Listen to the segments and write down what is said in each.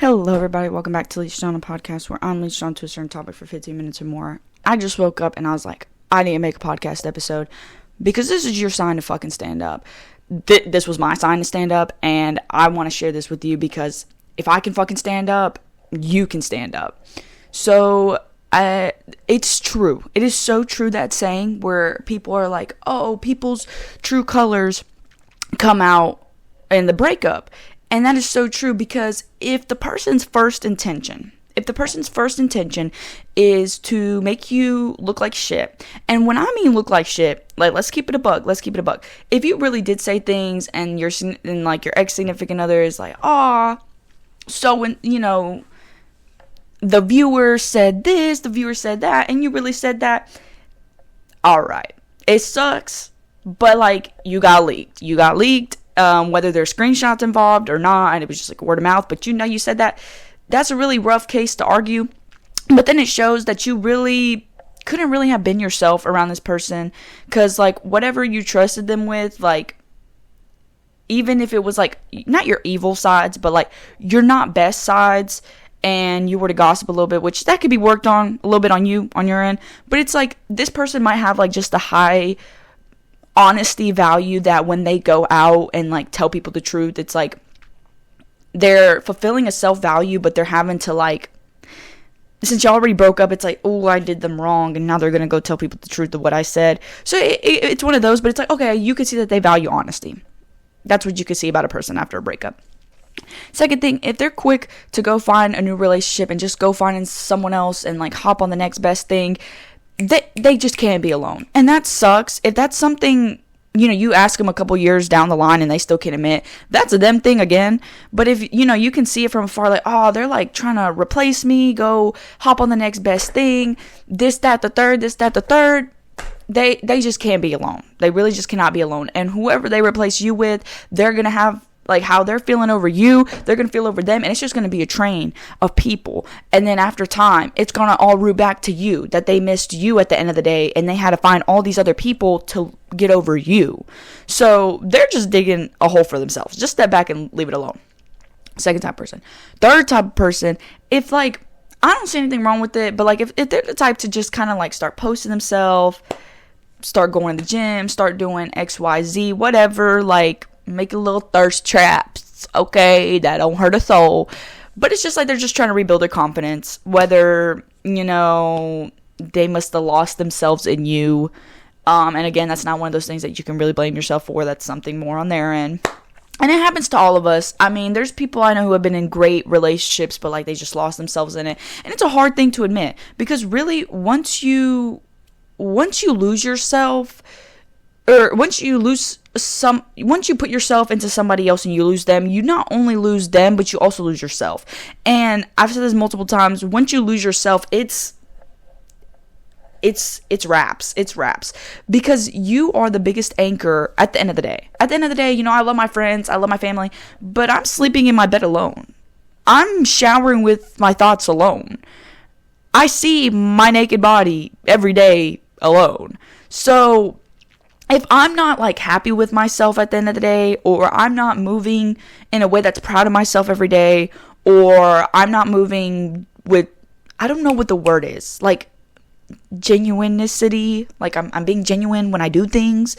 Hello, everybody. Welcome back to Leashed On, a podcast where I'm leashed on to a certain topic for 15 minutes or more. I just woke up and I was like, I need to make a podcast episode because this is your sign to fucking stand up. This was my sign to stand up, and I want to share this with you because if I can fucking stand up, you can stand up. So, it's true. It is so true, that saying where people are like, oh, people's true colors come out in the breakup. And that is so true because if the person's first intention is to make you look like shit, and when I mean look like shit, like let's keep it a buck. If you really did say things and your ex significant other is like, so when the viewer said this, the viewer said that, and you really said that, all right, it sucks, but like you got leaked. Whether there's screenshots involved or not, and it was just like word of mouth, but you said that. That's a really rough case to argue, but then it shows that you really couldn't really have been yourself around this person, because like whatever you trusted them with, like even if it was like not your evil sides, but like your not best sides, and you were to gossip a little bit, which that could be worked on a little bit on your end, but it's like this person might have like just a high honesty value that when they go out and like tell people the truth, it's like they're fulfilling a self-value, but they're having to like, since you already broke up, it's like, oh, I did them wrong, and now they're gonna go tell people the truth of what I said. So it's one of those, but it's like, okay, you can see that they value honesty. That's what you can see about a person after a breakup. Second thing, if they're quick to go find a new relationship and just go find someone else and like hop on the next best thing, they just can't be alone. And that sucks. If that's something, you ask them a couple years down the line and they still can't admit, that's a them thing again. But if, you can see it from afar, like, oh, they're like trying to replace me, go hop on the next best thing, this, that, the third, they just can't be alone. They really just cannot be alone. And whoever they replace you with, they're going to have, like how they're feeling over you, they're going to feel over them, and it's just going to be a train of people. And then after time, it's going to all root back to you, that they missed you at the end of the day, and they had to find all these other people to get over you. So they're just digging a hole for themselves. Just step back and leave it alone. Second type person. Third type of person, if like, I don't see anything wrong with it, but like if they're the type to just kind of like start posting themselves, start going to the gym, start doing XYZ, whatever, like, make a little thirst traps, okay, that don't hurt a soul, but it's just like they're just trying to rebuild their confidence, whether, they must have lost themselves in you, and again, that's not one of those things that you can really blame yourself for. That's something more on their end, and it happens to all of us. I mean, there's people I know who have been in great relationships, but like they just lost themselves in it, and it's a hard thing to admit, because really, once you lose yourself, or once you put yourself into somebody else and you lose them, you not only lose them, but you also lose yourself. And I've said this multiple times, once you lose yourself, it's wraps. It's wraps. Because you are the biggest anchor at the end of the day. At the end of the day, I love my friends, I love my family, but I'm sleeping in my bed alone. I'm showering with my thoughts alone. I see my naked body every day alone. So if I'm not like happy with myself at the end of the day, or I'm not moving in a way that's proud of myself every day, or I'm not moving with, I don't know what the word is, like genuinity, like I'm being genuine when I do things,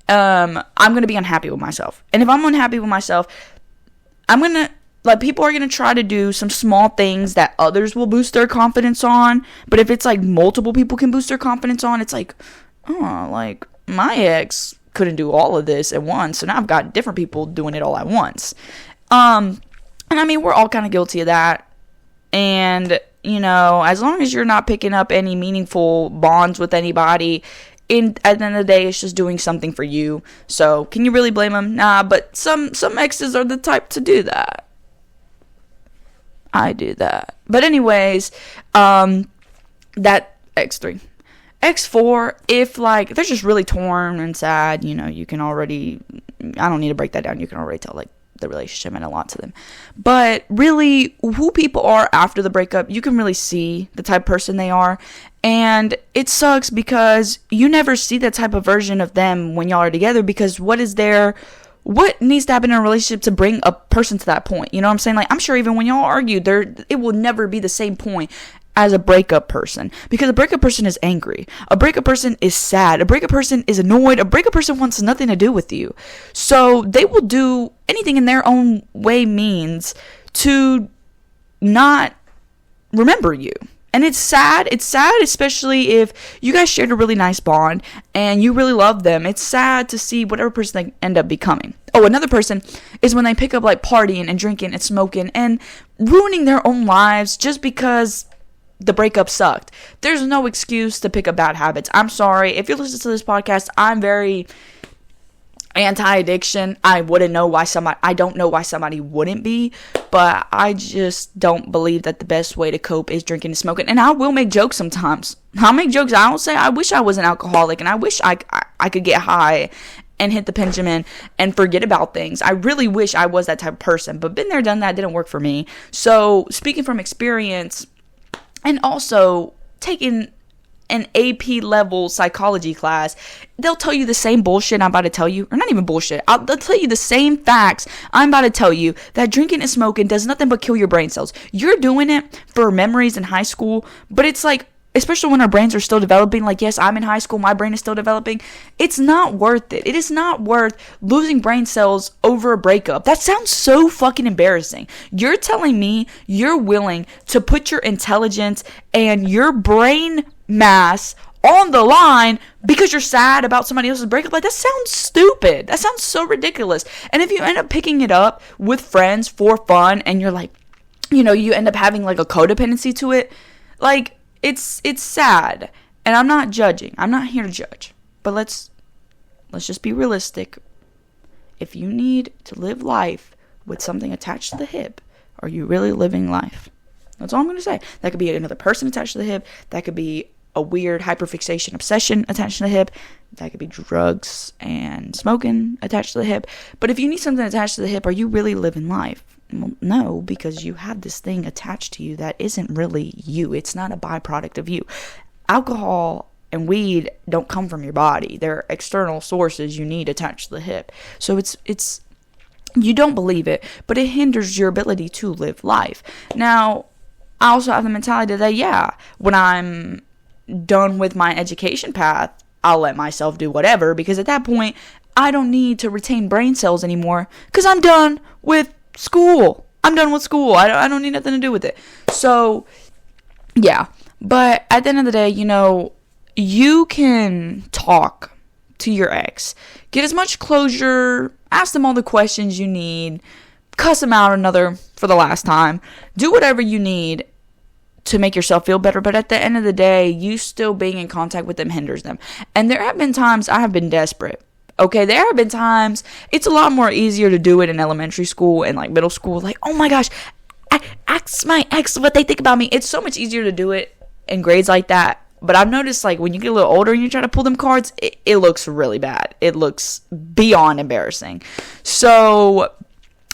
I'm going to be unhappy with myself. And if I'm unhappy with myself, people are going to try to do some small things that others will boost their confidence on. But if it's like multiple people can boost their confidence on, it's like, oh, like, my ex couldn't do all of this at once, so now I've got different people doing it all at once. And I mean, we're all kind of guilty of that. And, as long as you're not picking up any meaningful bonds with anybody, at the end of the day, it's just doing something for you. So, can you really blame them? Nah, but some exes are the type to do that. I do that. But anyways, that X3. X4, if like they're just really torn and sad, you can already, I don't need to break that down, you can already tell like the relationship meant a lot to them. But really, who people are after the breakup, you can really see the type of person they are. And it sucks because you never see that type of version of them when y'all are together, because what is there what needs to happen in a relationship to bring a person to that point? You know what I'm saying? Like, I'm sure even when y'all argue, it will never be the same point as a breakup person, because a breakup person is angry. A breakup person is sad. A breakup person is annoyed. A breakup person wants nothing to do with you. So they will do anything in their own way means to not remember you. And it's sad. It's sad, especially if you guys shared a really nice bond and you really love them. It's sad to see whatever person they end up becoming. Oh, another person is when they pick up like partying and drinking and smoking and ruining their own lives just because the breakup sucked. There's no excuse to pick up bad habits. I'm sorry. If you listen to this podcast, I'm very anti-addiction. I don't know why somebody wouldn't be, but I just don't believe that the best way to cope is drinking and smoking. And I will make jokes sometimes. I'll make jokes. I will say I wish I was an alcoholic, and I wish I could get high and hit the pendulum and forget about things. I really wish I was that type of person, but been there, done that, didn't work for me. So speaking from experience, and also taking an AP level psychology class, they'll tell you the same bullshit I'm about to tell you, or not even bullshit. They'll tell you the same facts I'm about to tell you, that drinking and smoking does nothing but kill your brain cells. You're doing it for memories in high school, but it's like, especially when our brains are still developing, like, yes, I'm in high school, my brain is still developing. It's not worth it. It is not worth losing brain cells over a breakup. That sounds so fucking embarrassing. You're telling me you're willing to put your intelligence and your brain mass on the line because you're sad about somebody else's breakup? Like, that sounds stupid. That sounds so ridiculous. And if you end up picking it up with friends for fun, and you're like, you know, you end up having like a codependency to it, like, it's sad. And I'm not judging. I'm not here to judge. But let's just be realistic. If you need to live life with something attached to the hip, are you really living life? That's all I'm going to say. That could be another person attached to the hip. That could be a weird hyperfixation obsession attached to the hip. That could be drugs and smoking attached to the hip. But if you need something attached to the hip, are you really living life? Well, no, because you have this thing attached to you that isn't really you. It's not a byproduct of you. Alcohol and weed don't come from your body. They're external sources you need attached to the hip. So it's you don't believe it, but it hinders your ability to live life. Now, I also have the mentality that, yeah, when I'm done with my education path, I'll let myself do whatever, because at that point, I don't need to retain brain cells anymore, because I'm done with school. I'm done with school. I don't need nothing to do with it. So, yeah. But at the end of the day, you know, you can talk to your ex. Get as much closure. Ask them all the questions you need. Cuss them out for the last time. Do whatever you need to make yourself feel better. But at the end of the day, you still being in contact with them hinders them. And there have been times I have been desperate. Okay, there have been times, it's a lot more easier to do it in elementary school and like middle school. Like, oh my gosh, I ask my ex what they think about me. It's so much easier to do it in grades like that. But I've noticed, like, when you get a little older and you try to pull them cards, it looks really bad. It looks beyond embarrassing. So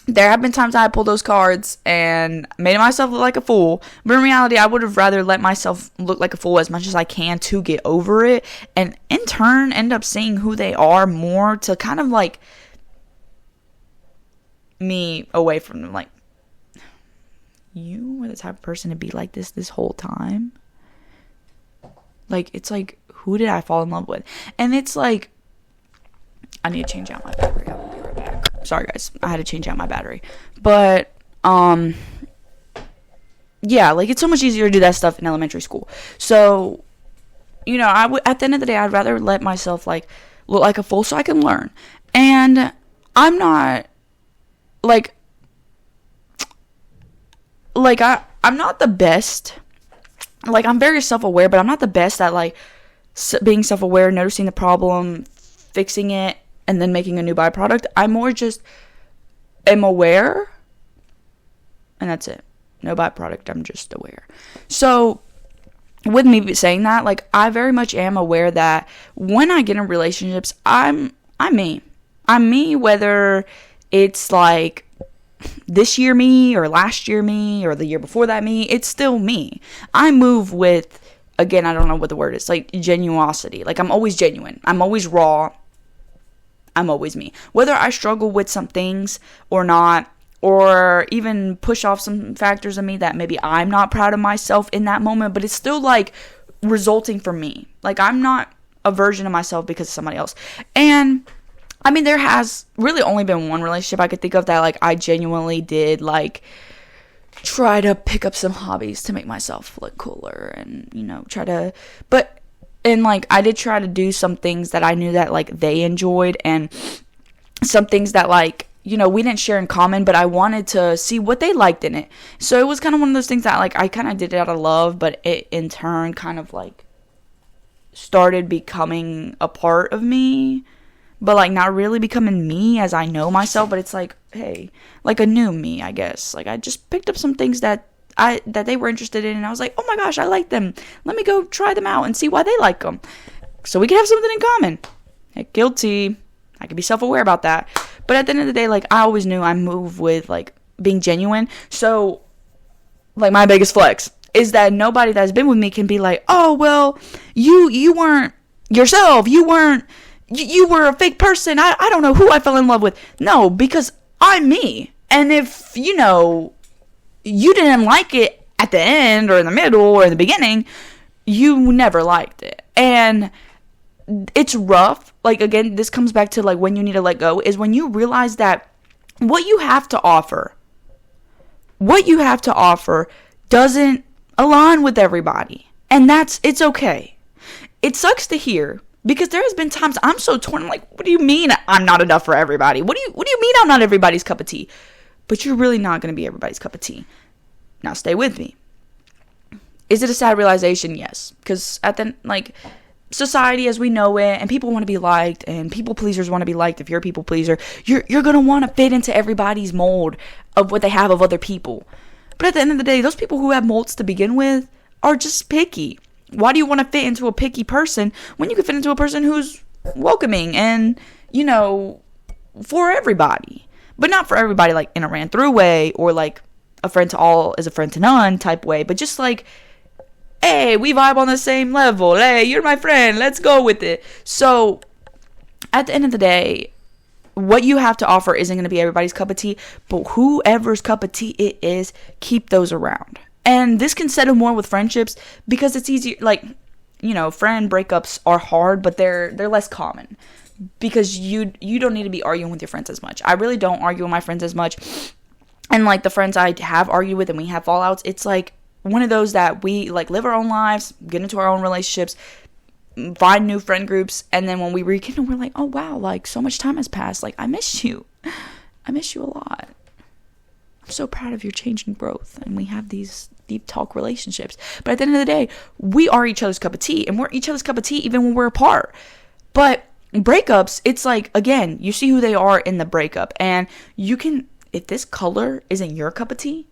there have been times I pulled those cards and made myself look like a fool. But in reality, I would have rather let myself look like a fool as much as I can to get over it. And in turn, end up seeing who they are more, to kind of like me away from them. Like, you were the type of person to be like this whole time? Like, it's like, who did I fall in love with? And it's like, I need to change out my battery. I will be right back. Sorry, guys. I had to change out my battery. But, yeah, like, it's so much easier to do that stuff in elementary school. So, you know, at the end of the day, I'd rather let myself, like, look like a fool so I can learn. And I'm not, I'm not the best. Like, I'm very self-aware, but I'm not the best at, like, being self-aware, noticing the problem, fixing it, and then making a new byproduct. I more just am aware, and that's it. No byproduct, I'm just aware. So, with me saying that, like, I very much am aware that when I get in relationships, I'm me. I'm me, whether it's, like, this year me, or last year me, or the year before that me. It's still me. I move with, again, I don't know what the word is, like, genuosity. Like, I'm always genuine. I'm always raw. I'm always me. Whether I struggle with some things or not, or even push off some factors of me that maybe I'm not proud of myself in that moment, but it's still like resulting from me. Like, I'm not a version of myself because of somebody else. And I mean, there has really only been one relationship I could think of that like I genuinely did like try to pick up some hobbies to make myself look cooler, and and like I did try to do some things that I knew that like they enjoyed, and some things that like, we didn't share in common, but I wanted to see what they liked in it. So it was kind of one of those things that like I kind of did it out of love, but it in turn kind of like started becoming a part of me, but like not really becoming me as I know myself. But it's like, hey, like a new me, I guess. Like I just picked up some things that they were interested in, and I was like, oh my gosh, I like them. Let me go try them out and see why they like them, so we can have something in common. Hey, guilty. I can be self-aware about that. But at the end of the day, like I always knew I move with like being genuine. So like my biggest flex is that nobody that's been with me can be like, oh well, you weren't yourself. You were a fake person. I don't know who I fell in love with. No, because I'm me. And if, you didn't like it at the end or in the middle or in the beginning, you never liked it. And it's rough. Like, again, this comes back to like when you need to let go, is when you realize that what you have to offer doesn't align with everybody. And it's okay. It sucks to hear, because there has been times I'm so torn. I'm like, what do you mean I'm not enough for everybody? What do you mean I'm not everybody's cup of tea? But you're really not going to be everybody's cup of tea. Now stay with me. Is it a sad realization? Yes. Because at the, like, society as we know it, and people want to be liked, and people pleasers want to be liked. If you're a people pleaser, you're going to want to fit into everybody's mold of what they have of other people. But at the end of the day, those people who have molds to begin with are just picky. Why do you want to fit into a picky person when you can fit into a person who's welcoming and, for everybody? But not for everybody, like, in a ran through way, or, like, a friend to all is a friend to none type way. But just, like, hey, we vibe on the same level. Hey, you're my friend. Let's go with it. So, at the end of the day, what you have to offer isn't going to be everybody's cup of tea. But whoever's cup of tea it is, keep those around. And this can settle more with friendships, because it's easier. Like, friend breakups are hard, but they're less common. Because you don't need to be arguing with your friends as much. I really don't argue with my friends as much. And like the friends I have argued with and we have fallouts, it's like one of those that we like live our own lives, get into our own relationships, find new friend groups, and then when we rekindle, we're like, oh wow, like so much time has passed. Like I miss you. I miss you a lot. I'm so proud of your change and growth. And we have these deep talk relationships. But at the end of the day, we are each other's cup of tea, and we're each other's cup of tea even when we're apart. But breakups, it's like, again, you see who they are in the breakup, and you can, if this color isn't your cup of tea,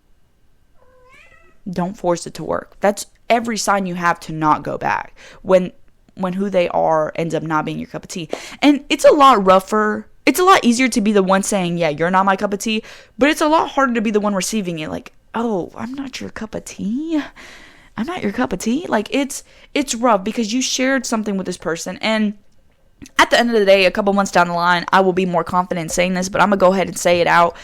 don't force it to work. That's every sign you have to not go back when who they are ends up not being your cup of tea. And it's a lot rougher. It's a lot easier to be the one saying, yeah, you're not my cup of tea, but it's a lot harder to be the one receiving it. Like, oh, I'm not your cup of tea. I'm not your cup of tea. Like, it's rough because you shared something with this person, and at the end of the day, a couple months down the line, I will be more confident in saying this, but I'm going to go ahead and say it out.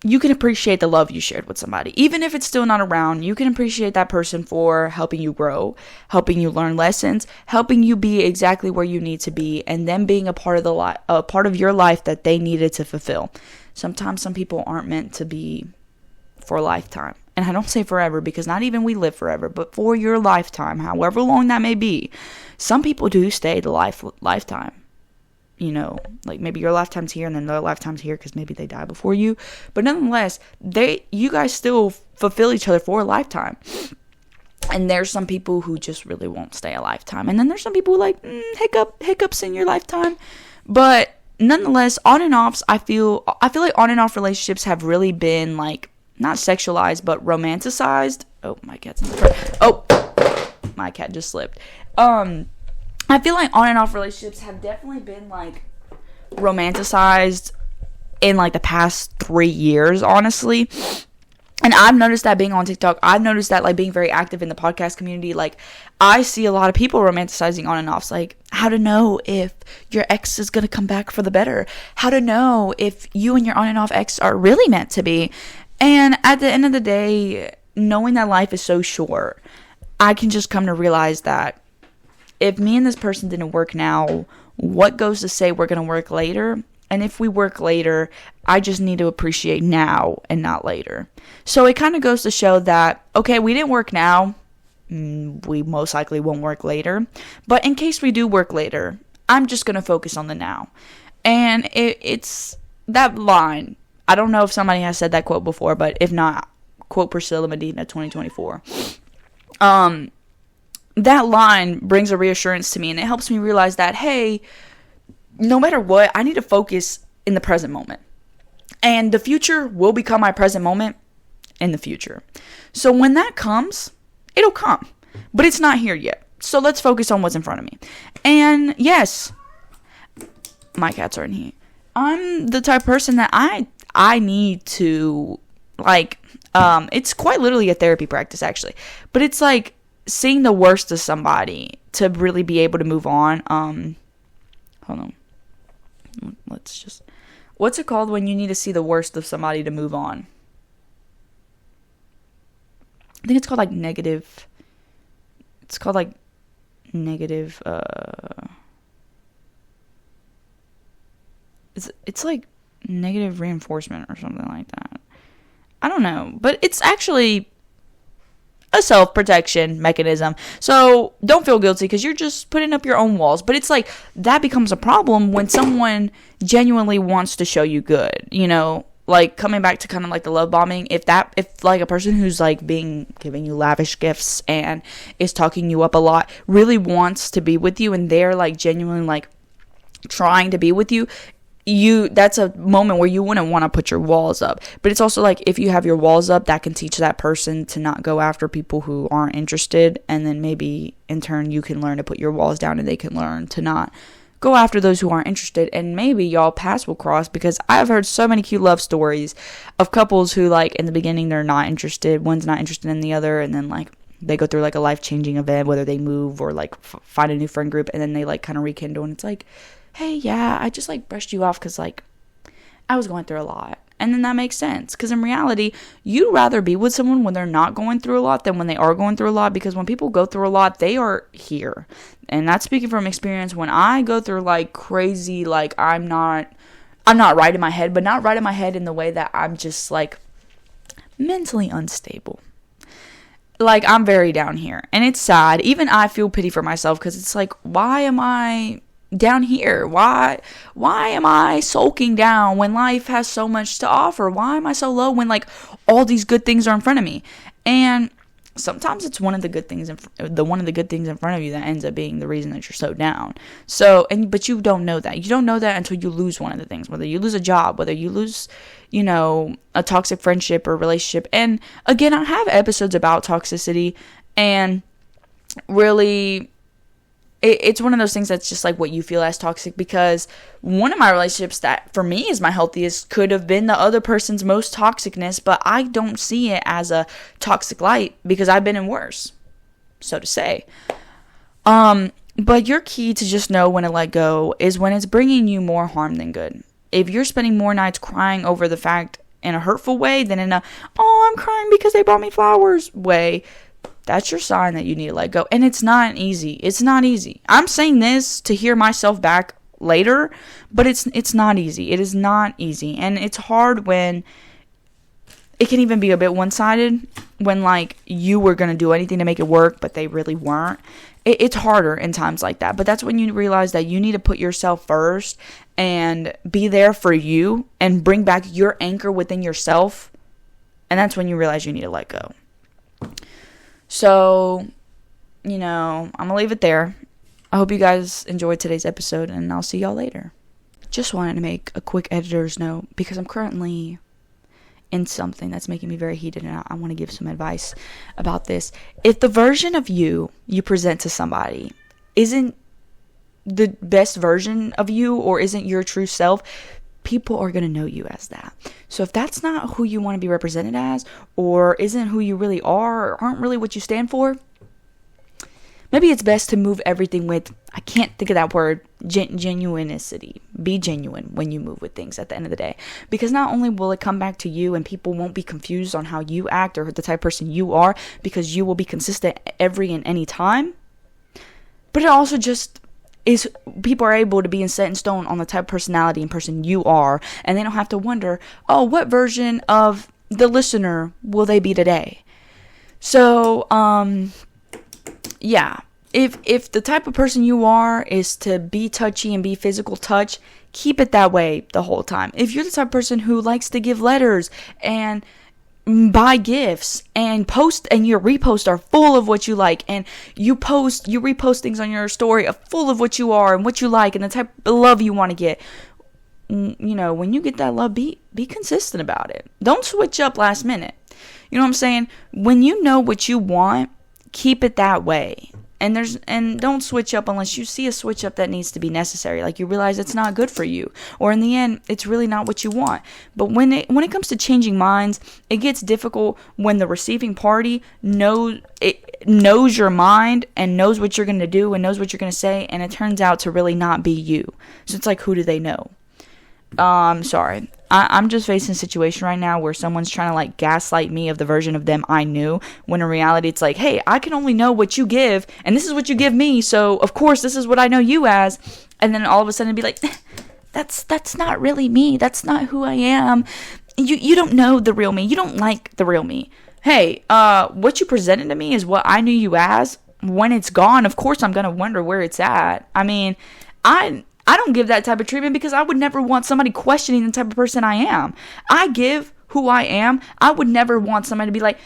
You can appreciate the love you shared with somebody. Even if it's still not around, you can appreciate that person for helping you grow, helping you learn lessons, helping you be exactly where you need to be, and then being a part of a part of your life that they needed to fulfill. Sometimes some people aren't meant to be for a lifetime. And I don't say forever, because not even we live forever, but for your lifetime, however long that may be. Some people do stay the lifetime. Like maybe your lifetime's here and then their lifetime's here because maybe they die before you. But nonetheless, you guys still fulfill each other for a lifetime. And there's some people who just really won't stay a lifetime. And then there's some people who like hiccups in your lifetime. But nonetheless, on and offs, I feel like on and off relationships have really been like not sexualized, but romanticized. Oh, my cat's in the front. Oh, my cat just slipped. I feel like on and off relationships have definitely been like romanticized in like the past 3 years, honestly. And I've noticed that being on TikTok, I've noticed that like being very active in the podcast community, like I see a lot of people romanticizing on and offs, like how to know if your ex is going to come back for the better, how to know if you and your on and off ex are really meant to be. And at the end of the day, knowing that life is so short, I can just come to realize that if me and this person didn't work now, what goes to say we're going to work later? And if we work later, I just need to appreciate now and not later. So it kind of goes to show that, okay, we didn't work now. We most likely won't work later. But in case we do work later, I'm just going to focus on the now. And it's that line. I don't know if somebody has said that quote before, but if not, quote Priscilla Medina 2024. That line brings a reassurance to me, and it helps me realize that, hey, no matter what, I need to focus in the present moment. And the future will become my present moment in the future. So when that comes, it'll come. But it's not here yet. So let's focus on what's in front of me. And yes, my cats are in here. I'm the type of person that I need to, like, it's quite literally a therapy practice, actually. But it's like seeing the worst of somebody to really be able to move on. Hold on. What's it called when you need to see the worst of somebody to move on? I think it's called like negative. It's called like negative. It's like negative reinforcement or something like that. I don't know, but it's actually a self-protection mechanism. So don't feel guilty because you're just putting up your own walls. But it's like that becomes a problem when someone genuinely wants to show you good, you know, like coming back to kind of like the love bombing. If like a person who's like giving you lavish gifts and is talking you up a lot really wants to be with you and they're like genuinely like trying to be with you, that's a moment where you wouldn't want to put your walls up. But it's also like if you have your walls up, that can teach that person to not go after people who aren't interested, and then maybe in turn you can learn to put your walls down and they can learn to not go after those who aren't interested, and maybe y'all paths will cross. Because I've heard so many cute love stories of couples who like in the beginning they're not interested, one's not interested in the other, and then like they go through like a life-changing event, whether they move or like find a new friend group, and then they like kind of rekindle, and it's like, hey, yeah, I just like brushed you off because like I was going through a lot. And then that makes sense, because in reality, you'd rather be with someone when they're not going through a lot than when they are going through a lot, because when people go through a lot, they are here. And that's speaking from experience. When I go through like crazy, like I'm not right in my head, but not right in my head in the way that I'm just like mentally unstable. Like I'm very down here, and it's sad. Even I feel pity for myself, because it's like, why am I down here? Why am I sulking down when life has so much to offer? Why am I so low when like all these good things are in front of me? And sometimes it's one of the good things in front of you that ends up being the reason that you're so down. But you don't know that. You don't know that until you lose one of the things, whether you lose a job, whether you lose, you know, a toxic friendship or relationship. And again, I have episodes about toxicity, and really it's one of those things that's just like what you feel as toxic, because one of my relationships that for me is my healthiest could have been the other person's most toxicness, but I don't see it as a toxic light because I've been in worse, so to say. But your key to just know when to let go is when it's bringing you more harm than good. If you're spending more nights crying over the fact in a hurtful way than in a, oh, I'm crying because they bought me flowers way, that's your sign that you need to let go. And it's not easy. It's not easy. I'm saying this to hear myself back later, but it's not easy. It is not easy. And it's hard when it can even be a bit one-sided, when like you were going to do anything to make it work, but they really weren't. It's harder in times like that. But that's when you realize that you need to put yourself first and be there for you and bring back your anchor within yourself. And that's when you realize you need to let go. So, you know, I'm going to leave it there. I hope you guys enjoyed today's episode, and I'll see y'all later. Just wanted to make a quick editor's note because I'm currently in something that's making me very heated, and I want to give some advice about this. If the version of you present to somebody isn't the best version of you or isn't your true self, people are going to know you as that. So if that's not who you want to be represented as, or isn't who you really are, or aren't really what you stand for, maybe it's best to move everything with, I can't think of that word, genuinity. Be genuine when you move with things at the end of the day. Because not only will it come back to you and people won't be confused on how you act or the type of person you are, because you will be consistent every and any time, but it also just is, people are able to be set in stone on the type of personality and person you are, and they don't have to wonder, oh, what version of the listener will they be today? So, yeah, if the type of person you are is to be touchy and be physical touch, keep it that way the whole time. If you're the type of person who likes to give letters and buy gifts and post, and your reposts are full of what you like, and you repost things on your story of full of what you are and what you like and the type of love you want to get, you know, when you get that love, be consistent about it. Don't switch up last minute. You know what I'm saying? When you know what you want, keep it that way. And don't switch up unless you see a switch up that needs to be necessary. Like you realize it's not good for you, or in the end, it's really not what you want. But when it comes to changing minds, it gets difficult when the receiving party knows your mind and knows what you're going to do and knows what you're going to say, and it turns out to really not be you. So it's like, who do they know? Sorry. I'm just facing a situation right now where someone's trying to like gaslight me of the version of them I knew, when in reality it's like, hey, I can only know what you give, and this is what you give me, so of course this is what I know you as. And then all of a sudden be like, that's not really me, that's not who I am. You don't know the real me, you don't like the real me. Hey, what you presented to me is what I knew you as. When it's gone, of course I'm gonna wonder where it's at. I mean, I don't give that type of treatment because I would never want somebody questioning the type of person I am. I give who I am. I would never want somebody to be like,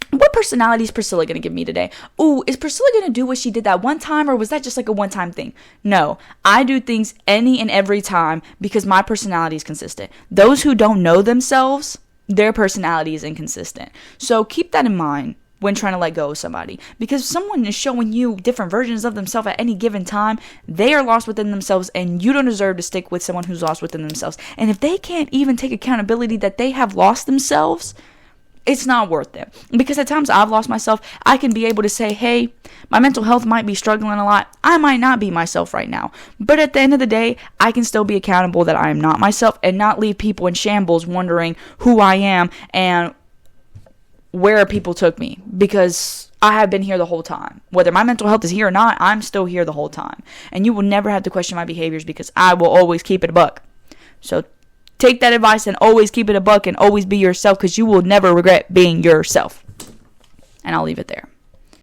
what personality is Priscilla going to give me today? Ooh, is Priscilla going to do what she did that one time, or was that just like a one-time thing? No, I do things any and every time because my personality is consistent. Those who don't know themselves, their personality is inconsistent. So keep that in mind when trying to let go of somebody. Because if someone is showing you different versions of themselves at any given time, they are lost within themselves, and you don't deserve to stick with someone who's lost within themselves. And if they can't even take accountability that they have lost themselves, it's not worth it. Because at times I've lost myself, I can be able to say, hey, my mental health might be struggling a lot. I might not be myself right now. But at the end of the day, I can still be accountable that I am not myself, and not leave people in shambles wondering who I am and where people took me, because I have been here the whole time. Whether my mental health is here or not, I'm still here the whole time. And you will never have to question my behaviors because I will always keep it a buck. So take that advice and always keep it a buck and always be yourself, because you will never regret being yourself. And I'll leave it there.